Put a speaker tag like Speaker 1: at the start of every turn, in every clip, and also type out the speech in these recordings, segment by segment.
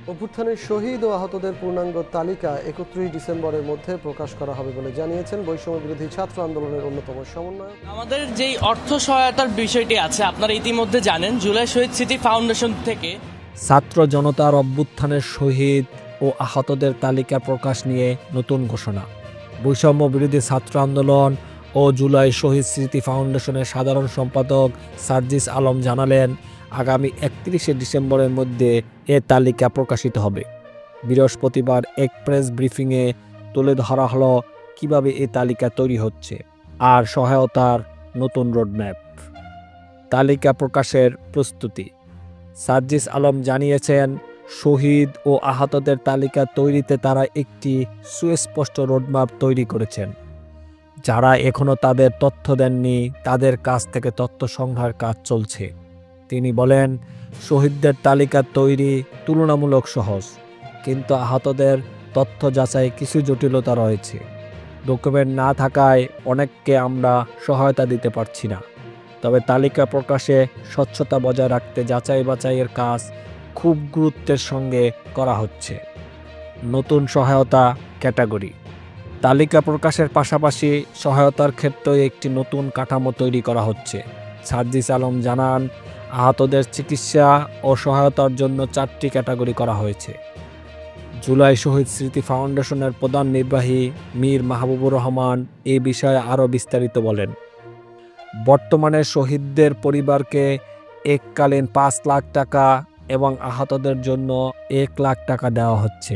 Speaker 1: অভ্যুত্থানের শহীদ ও আহতদের পূর্ণাঙ্গ তালিকা ৩১ ডিসেম্বরের মধ্যে প্রকাশ করা হবে বলে জানিয়েছেন বৈষম্য বিরোধী ছাত্র আন্দোলনের অন্যতম সমন্বয়ক।
Speaker 2: আমাদের যেই অর্থ সহায়তার বিষয়টি আছে আপনারা ইতিমধ্যে জানেন, জুলাই শহীদ স্মৃতি ফাউন্ডেশন থেকে
Speaker 3: ছাত্র জনতার অভ্যুত্থানের শহীদ ও আহতদের তালিকা প্রকাশ নিয়ে নতুন ঘোষণা। বৈষম্য বিরোধী ছাত্র আন্দোলন ও জুলাই শহীদ স্মৃতি ফাউন্ডেশনের সাধারণ সম্পাদক সার্জিস আলম জানালেন, আগামী ৩১ ডিসেম্বরের মধ্যে এ তালিকা প্রকাশিত হবে। বৃহস্পতিবার এক প্রেস ব্রিফিংয়ে তুলে ধরা হলো কিভাবে এ তালিকা তৈরি হচ্ছে আর সহায়তার নতুন রোডম্যাপ। তালিকা প্রকাশের প্রস্তুতি। সার্জিস আলম জানিয়েছেন, শহীদ ও আহতদের তালিকা তৈরিতে তারা একটি সুস্পষ্ট রোডম্যাপ তৈরি করেছেন। যারা এখনও তাদের তথ্য দেননি তাদের কাছ থেকে তথ্য সংগ্রহের কাজ চলছে। তিনি বলেন, শহীদদের তালিকা তৈরি তুলনামূলক সহজ, কিন্তু আহতদের তথ্য যাচাই কিছু জটিলতা রয়েছে। ডকুমেন্ট না থাকায় অনেককে আমরা সহায়তা দিতে পারছি না। তবে তালিকা প্রকাশে স্বচ্ছতা বজায় রাখতে যাচাই বাছাইয়ের কাজ খুব গুরুত্বের সঙ্গে করা হচ্ছে। নতুন সহায়তা ক্যাটাগরি। তালিকা প্রকাশের পাশাপাশি সহায়তার ক্ষেত্রে একটি নতুন কাঠামো তৈরি করা হচ্ছে। সার্জিস আলম জানান, আহতদের চিকিৎসা ও সহায়তার জন্য 4টি ক্যাটাগরি করা হয়েছে। জুলাই শহীদ স্মৃতি ফাউন্ডেশনের প্রধান নির্বাহী মীর মাহবুবুর রহমান এই বিষয়ে আরও বিস্তারিত বলেন। বর্তমানে শহীদদের পরিবারকে এককালীন 5 লাখ টাকা এবং আহতদের জন্য 1 লাখ টাকা দেওয়া হচ্ছে।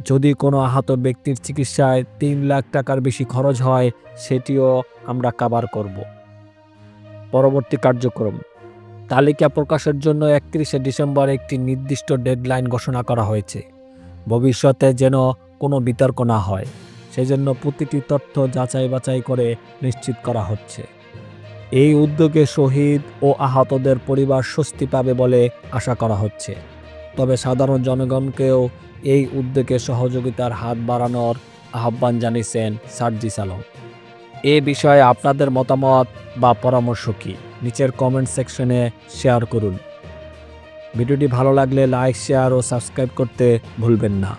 Speaker 3: যদি কোনো আহত ব্যক্তির চিকিৎসায় 3 লাখ টাকার বেশি খরচ হয়, সেটিও আমরা কভার করব। পরবর্তী কার্যক্রম। তালিকা প্রকাশের জন্য 31 ডিসেম্বর একটি নির্দিষ্ট ডেডলাইন ঘোষণা করা হয়েছে। ভবিষ্যতে যেন কোনো বিতর্ক না হয়, সেজন্য প্রতিটি তথ্য যাচাই বাছাই করে নিশ্চিত করা হচ্ছে। এই উদ্যোগে শহীদ ও আহতদের পরিবার স্বস্তি পাবে বলে আশা করা হচ্ছে। তবে সাধারণ জনগণকেও এই উদ্যোগে সহযোগিতার হাত বাড়ানোর আহ্বান জানিয়েছেন সার্জিস আলম। এ বিষয়ে আপনাদের মতামত বা পরামর্শ কি? নিচের কমেন্ট সেকশনে শেয়ার করুন। ভিডিওটি ভালো লাগলে লাইক, শেয়ার ও সাবস্ক্রাইব করতে ভুলবেন না।